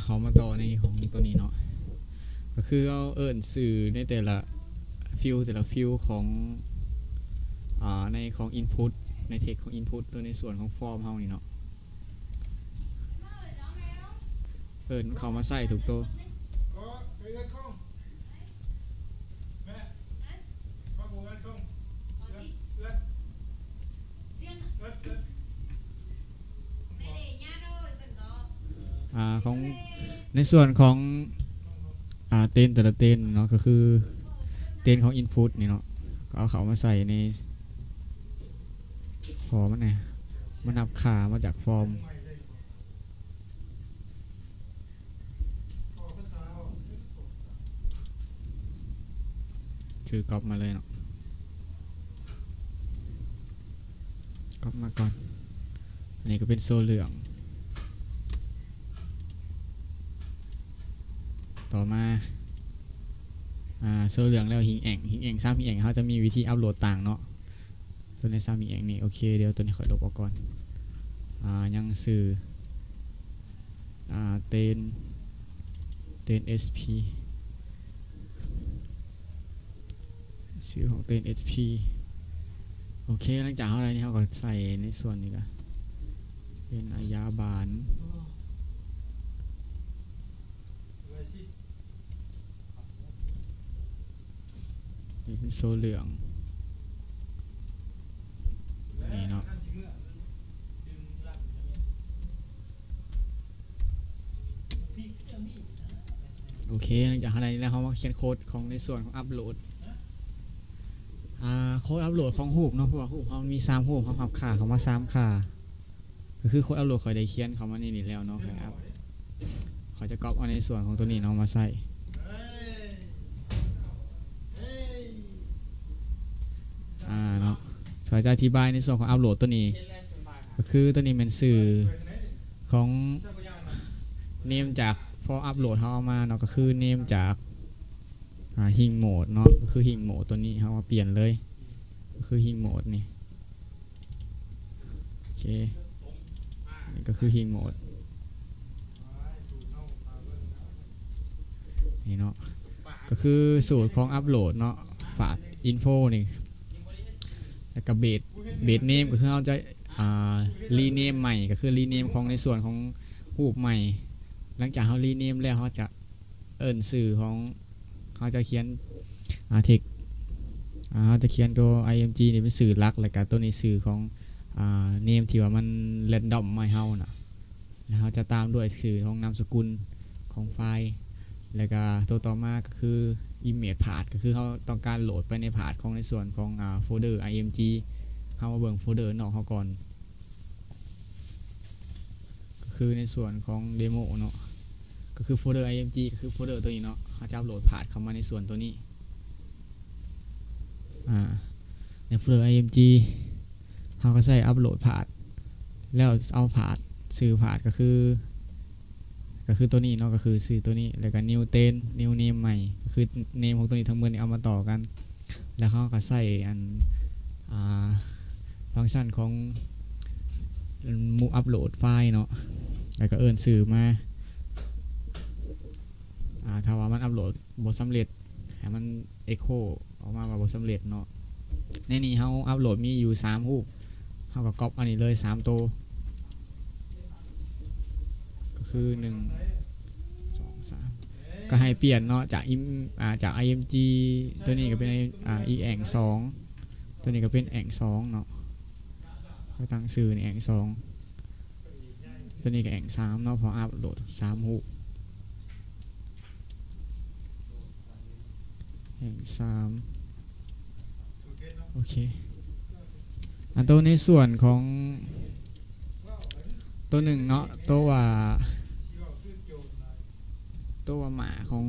เขามาต่อในของตัวนี้เนาะก็คือเอาสื่อในแต่ละฟิลของในของ input ในเทคของ input ตัวในส่วนของฟอร์มเฮานี่เนาะเขามาใส่ถูกตัวของในส่วนของเต้นแต่ละเต้นเนาะก็คือเต้นของ input นี่เนาะก็เอาเขามาใส่ในพอมันไงมันนับค่ามาจากฟอร์มคือกรอบมาเลยเนาะกรอบมาก่อนอันนี้ก็เป็นโซ่เหลืองต่อมาโซ่เหลืองแล้วหิงแองซ้ำหิงแองเขาจะมีวิธีอัปโหลดต่างเนาะส่วนในซ้ำหิงแองนี่โอเคเดี๋ยวตัวนี้ขอลบออกก่อนยังสื่อเต้น SP ชื่อของเต้น SP โอเคหลังจากเท่าไรนี่เขาก็ใส่ในส่วนนี้ก็เป็นอายาบานนี่เป็นโซ่เหลืองนี่เนาะโอเคหลังจากอะไรแล้วเขามาเขียนโค้ดของในส่วนของอัปโหลดโค้ดอัปโหลดของรูปเนาะเพราะว่ารูปเขามี3รูปเขาขับขาเขามา3ขาก็คือโค้ดอัปโหลดเขาได้เขียนเขามานี่แล้วเนาะครับเขาจะก๊อปเอาในส่วนของตัวนี้เนาะมาใส่เนาะเขาจะอธิบายในส่วนของอัปโหลดตัวนี้ก็คือตัวนี้เป็นสื่อของเนมจากพออัปโหลดเขาเอามาเนาะก็คือเนมจากฮิงโหมดเนาะก็คือฮิงโหมดตัวนี้เขามาเปลี่ยนเลยก็คือฮิงโหมดนี่โอเคนี่ก็คือฮิงโหมดนี่เนาะก็คือสูตรของอัปโหลดเนาะฝากอินโฟนี่แล้วก็เบสเนมก็คือเขาจะรีเนมใหม่ก็คือรีเนมของในส่วนของรูปใหม่หลังจากเขารีเนมแล้วเขาจะสื่อของเขาจะเขียนเทคเขาจะเขียนตัว img นี่เป็นสื่อหลักแล้วก็ตัวนี้สื่อของเนมที่ว่ามันแรนดอมมาให้เขานะแล้วเขาจะตามด้วยสื่อของนามสกุลของไฟล์แล้วก็ตัวต่อมาก็คือ image path ก็คือเขาต้องการโหลดไปในพาธของในส่วนของโฟลเดอร์ img เขามาเบิ่งโฟลเดอร์นอกเขาก่อนก็คือในส่วนของเดโมเนาะก็คือโฟลเดอร์ img ก็คือโฟลเดอร์ตัวนี้เนาะเขาจะอัปโหลดพาธเข้ามาในส่วนตัวนี้ในโฟลเดอร์ img เขาก็ใส่อัปโหลดพาธแล้วเอาพาธสื่อพาธก็คือตัวนี้เนาะก็คือสื่อตัวนี้แล้วก็ new name ใหม่ก็คือ name ของตัวนี้ทั้งหมดนี่เอามาต่อกันแล้วเขาก็ใส่ฟังก์ชันของมูอัปโหลดไฟล์เนาะแล้วก็สื่อมาถ้าว่ามันอัปโหลดบ่สำเร็จให้มัน echo ออกมาว่าบ่สำเร็จเนาะในนี้เขาอัปโหลดมีอยู่3รูปเขาก็ก๊อปอันนี้เลย3ตัวก็คือ1 2 3ก็ให้เปลี่ยนเนาะจากimg ตัวนี้ก็เป็นแอง2ตัวนี้ก็เป็นแอง2เนาะก็ตั้งชื่อนี่แอง2ตัวนี้ก็แอง3เนาะพออัปโหลด3รูปแอง3โอเคตัวในส่วนของตัว1เนาะตัวว่าหมาของ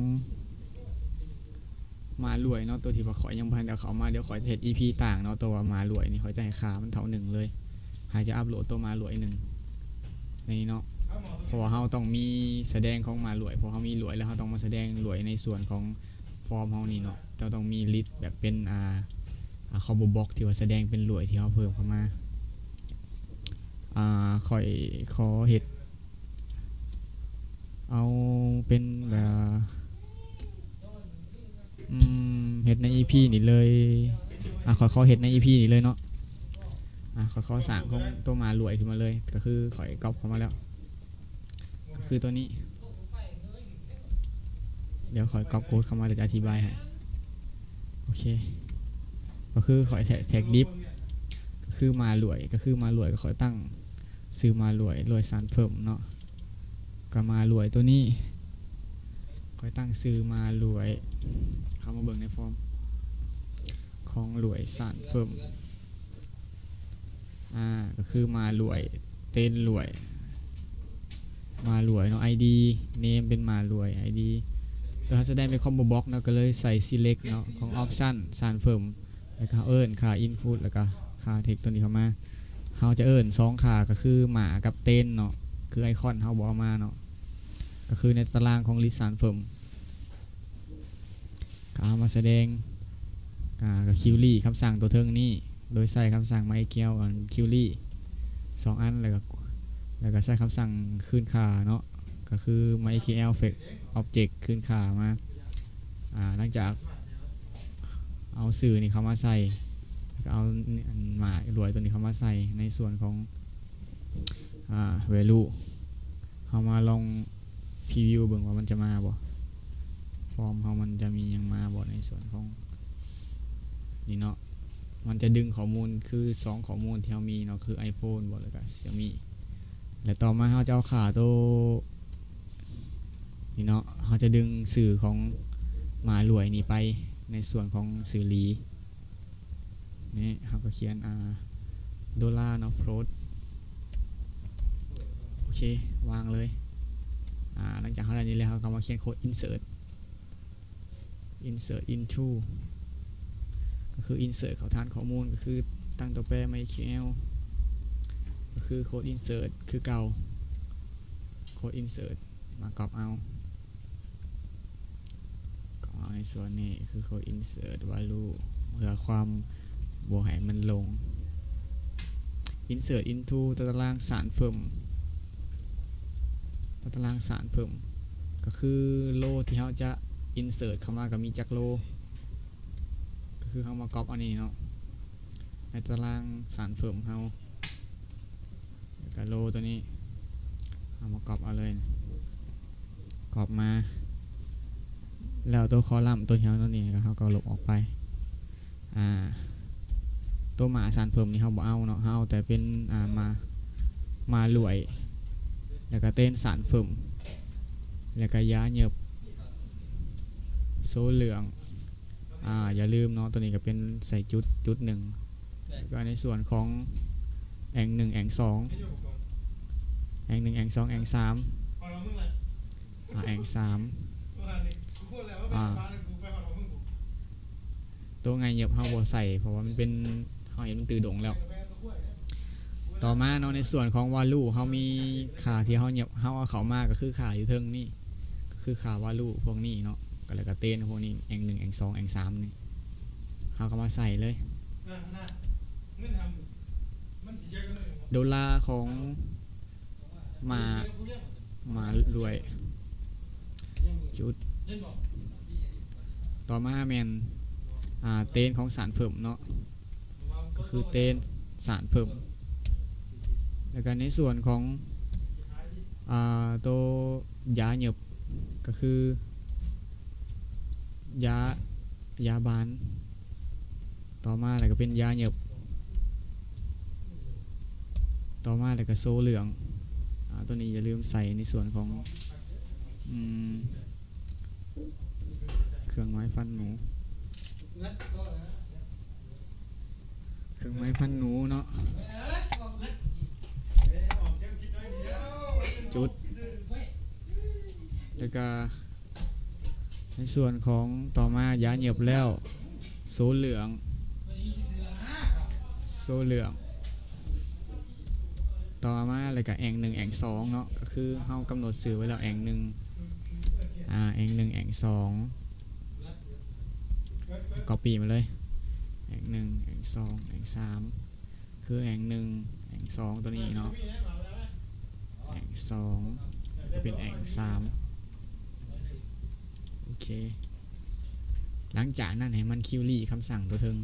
หมารวยเนาะตัวที่ว่าขอยยังพันเดี๋ยวเขามาเดี๋ยวขอยเทรด EP ต่างเนาะตัวว่าหมารวยนี่ขอยจะให้ค่ามันเท่า1เลยหายจะอัปโหลดตัวหมารวย1ในนี้เนาะเพราะว่าเราต้องมีแสดงของหมารวยเพราะเขามีรวยแล้วเขาต้องมาแสดงรวยในส่วนของฟอร์มเขานี่เนาะเราต้องมีลิสต์แบบเป็นคอมโบบล็อกที่ว่าแสดงเป็นรวยที่เขาเพิ่มเข้ามาขอเห็ด เอาเป็นแบบเฮ็ดใน EP นี่เลยขอเฮ็ดใน EP นี่เลยเนาะขอสร้างของตัวมารวยขึ้นมาเลยก็คือขอยก๊อปเข้ามาแล้วก็คือตัวนี้เดี๋ยวขอยก๊อปโค้ดเข้ามาเดี๋ยวจะอธิบายให้โอเคก็คือขอยแท็กดิฟก็คือมารวยก็ขอยตั้งซื้อมารวยสารเพิ่มเนาะก็มารวยตัวนี้ขอยตั้งซื้อมารวยเข้ามาเบิ่งในฟอร์มของรวยสารเพิ่มก็คือมารวยเต้นรวยมารวยเนาะ ID เนมเป็นมารวย ID ตัวแสดงเป็นคอมโบบ็อกเนาะก็เลยใส่ select เนาะของ option สารเพิ่มแล้วก็ค่า input แล้วก็ค่า text ตัวนี้เข้ามาเฮาจะ2ค่าก็คือหมากับเต้นเนาะคือไอคอนเฮาบอกมาเนาะก็คือในตารางของ list สารเพิ่มก็เอามาแสดงกับคิวรี่คำสั่งตัวเทิงนี้โดยใส่คำสั่ง MySQL กับคิวรี่2อันแล้วก็ใช้คำสั่งคืนค่าเนาะก็คือ MySQL fetch object คืนค่ามาหลังจากเอาสื่อนี่เข้ามาใส่แล้วก็เอาหมารวยตัวนี้เข้ามาใส่ในส่วนของvalue เอามาลองพรีวิวเบิ่งว่ามันจะมาบ่ฟอร์มเฮามันจะมียังมาบ่ในส่วนของนี่เนาะมันจะดึงข้อมูลคือ2ข้อมูลที่เฮามีเนาะคือ iPhone บ่แล้วก็ Xiaomi แล้วต่อมาเฮาจะเอาค่าตัวนี่เนาะเฮาจะดึงสื่อของหมารวยนี่ไปในส่วนของสื่อลีนี่เฮาก็เขียนดอลลาร์เนาะโพสโอเควางเลยหลังจากเฮาได้นี้แล้วเฮาก็มาเขียนโค้ด insert into ก็คือ insert เข้าฐานข้อมูลก็คือตั้งตัวแปร MySQL ก็คือโค้ด insert คือเก่าโค้ด insert มากรอบเอาในส่วนนี้คือโค้ด insert value เพื่อความบวกให้มันลง insert into ตารางสารเพิ่มตารางสารเพิ่มก็คือโลที่เราจะ insert เข้ามาก็มีจักโลก็คือเขามาก๊อปอันนี้เนาะในตารางสารเพิ่มเขากับโลตัวนี้เอามาก๊อปเอาเลยก๊อปมาแล้วตัวคอลัมน์ตัวเฮียวตัวนี้ก็เขาก็ลบออกไปตัวหมาสารเพิ่มนี่เขาบ่เอาเนาะเขาเอาแต่เป็นมารวยแล้วก็เต้นสารเพิ่มแล้วก็ย้าเหยียบโซ่เหลืองอย่าลืมเนาะตัวนี้ก็เป็นใส่จุดหนึ่งก็ในส่วนของแอง1แอง2แอง1แอง2แอง3แอง3ตัวไงเหยียบเฮาบ่ใส่เพราะว่ามันเป็นเฮาเห็นมันตื่นดงแล้วต่อมาเนาะในส่วนของ value เฮามีค่าที่เฮาเหยียบเฮาเอาเข้ามาก็คือค่าอยู่เทิงนี่ก็คือค่า value พวกนี้เนาะก็แล้วก็เต้นพวกนี้แอง1แอง2แอง3นี่เฮาก็มาใส่เลยดอลลาร์ของมารวยจุดต่อมาแมนเต้นของสารเพิ่มเนาะก็คือเต้นสารเพิ่มแล้วก็ในส่วนของตัวยาเหยียบก็คือยาบานต่อมาแล้วก็เป็นยาเหยียบต่อมาแล้วก็โซ่เหลืองตัวนี้อย่าลืมใส่ในส่วนของเครื่องไม้ฟันหนูเนาะจุดแล้วก็ในส่วนของต่อมายาเหยียบแล้วโซ่เหลืองต่อมาอะไรกับแอง1แอง2เนาะก็คือเฮากำหนดสื่อไว้แล้วแอง1แอง1แอง2ก๊อปปี้มาเลยแอง1แอง2แอง3คือแอง1แอง2ตัวนี้เนาะแอง2 เป็นแอ่ง3โอเคหลังจากนั้นให้มันคิวรี่คำสั่งตัวเทิง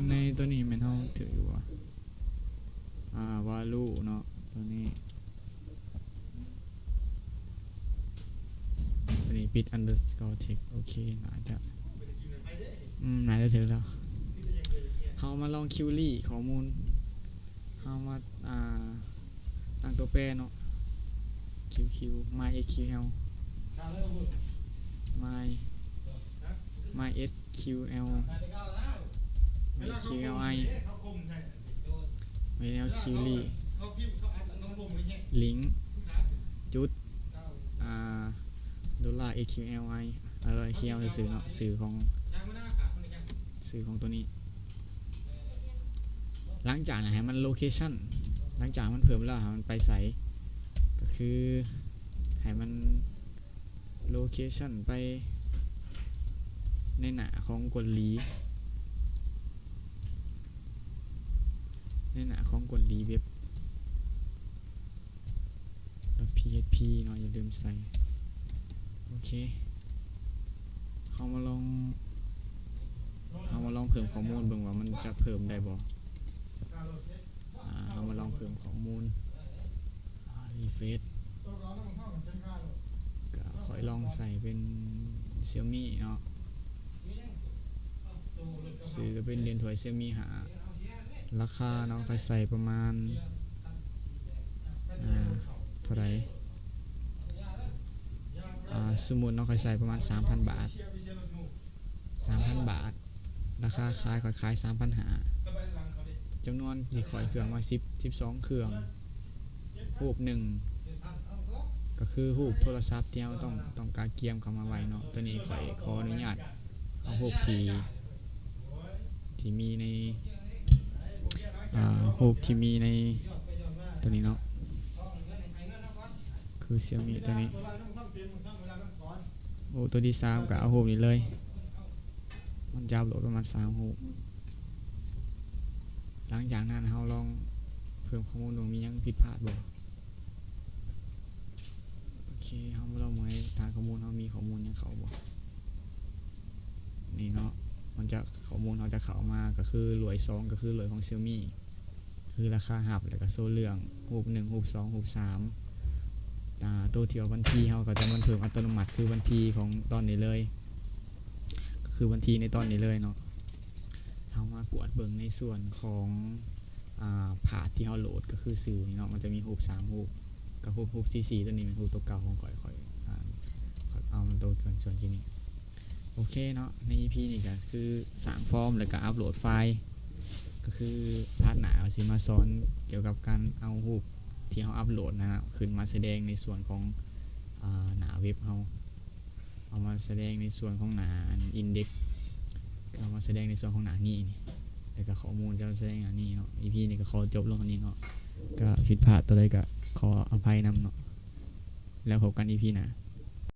ในตัวนี้มันเฮาถืออยู่ว่าวาลูเนาะตัวนี้ปิด underscore text โอเคน่าจะถือแล้วเฮามาลองคิวรี่ข้อมูลเฮามาตั้งตัวแปรเนาะ qq mysql mysql mysqli mail query ลิงก์จุด$AQLI อะไร QL สื่อเนาะสื่อของตัวนี้หลังจากนั้นให้มัน location หลังจากมันเพิ่มแล้วให้มันไปใส่ก็คือให้มัน location ไปในหน้าของกดลีเว็บ .php เนาะอย่าลืมใส่โอเคเรามาลองเพิ่มข้อมูลเบิ่งว่ามันจะเพิ่มได้บ่เรามาลองเพิ่มข้อมูลรีเฟรชก็ค่อยลองใส่เป็น Xiaomi เนาะซื้อก็เป็นเหรียญถ้วย Xiaomi หาราคาเนาะค่อยใส่ประมาณเท่าไหร่สมมุติเนาะค่อยใส่ประมาณ 3,000 บาท ราคาขายค่อยขาย 3,500 จำนวนที่ข่อยเครื่องมา12เครื่องรูป1ก็คือรูปโทรศัพท์ที่เราต้องการเกียมเข้ามาไว้เนาะตัวนี้ข่อยขออนุญาตเอารูปที่มีในรูปที่มีในตัวนี้เนาะคือ Xiaomi ตัวนี้โอ้ตัวที่3ก็เอารูปนี้เลยมันจะอัปโหลดประมาณ3รูปหลังจากนั้นเราลองเพิ่มข้อมูลตรงมียังผิดพลาดบ่โอเคเรามาลองในฐานข้อมูลเรามีข้อมูลยังเข้าบ่นี่เนาะมันจะข้อมูลเราจะเข้ามาก็คือหลวย2ก็คือหลวยของ Xiaomi คือราคาหับแล้วก็โซ่เรื่องรูป1รูป2รูป3ตัวเที่ยวบัญชีเราก็จะมันเพิ่มอัตโนมัติคือบัญชีของตอนนี้เลยก็คือบัญชีในตอนนี้เลยเนาะเรามากวดเบิ่งในส่วนของพาร์ทที่เราโหลดก็คือสื่อนี่เนาะมันจะมีรูป3รูปกับรูปที่4ตัวนี้เป็นรูปตัวเก่าของข่อยเอามันตัวส่วนที่นี่โอเคเนาะใน EP นี่ก็คือสร้างฟอร์มแล้วก็อัปโหลดไฟล์ก็คือพาร์ทหน้าสิมาสอนเกี่ยวกับการเอารูปที่เราอัปโหลดนะขึ้นมาแสดงในส่วนของหน้าเว็บเอามาแสดงในส่วนของหน้าอินเด็กซ์เอามาแสดงในส่วนของหน้านี้แล้วก็ข้อมูลจะแสดงอย่างนี้เนาะ EP นี่ก็ขอจบลงอันนี้เนาะก็ผิดพลาดตัวใดก็ขออภัยนำเนาะแล้วพบกัน EP หน้า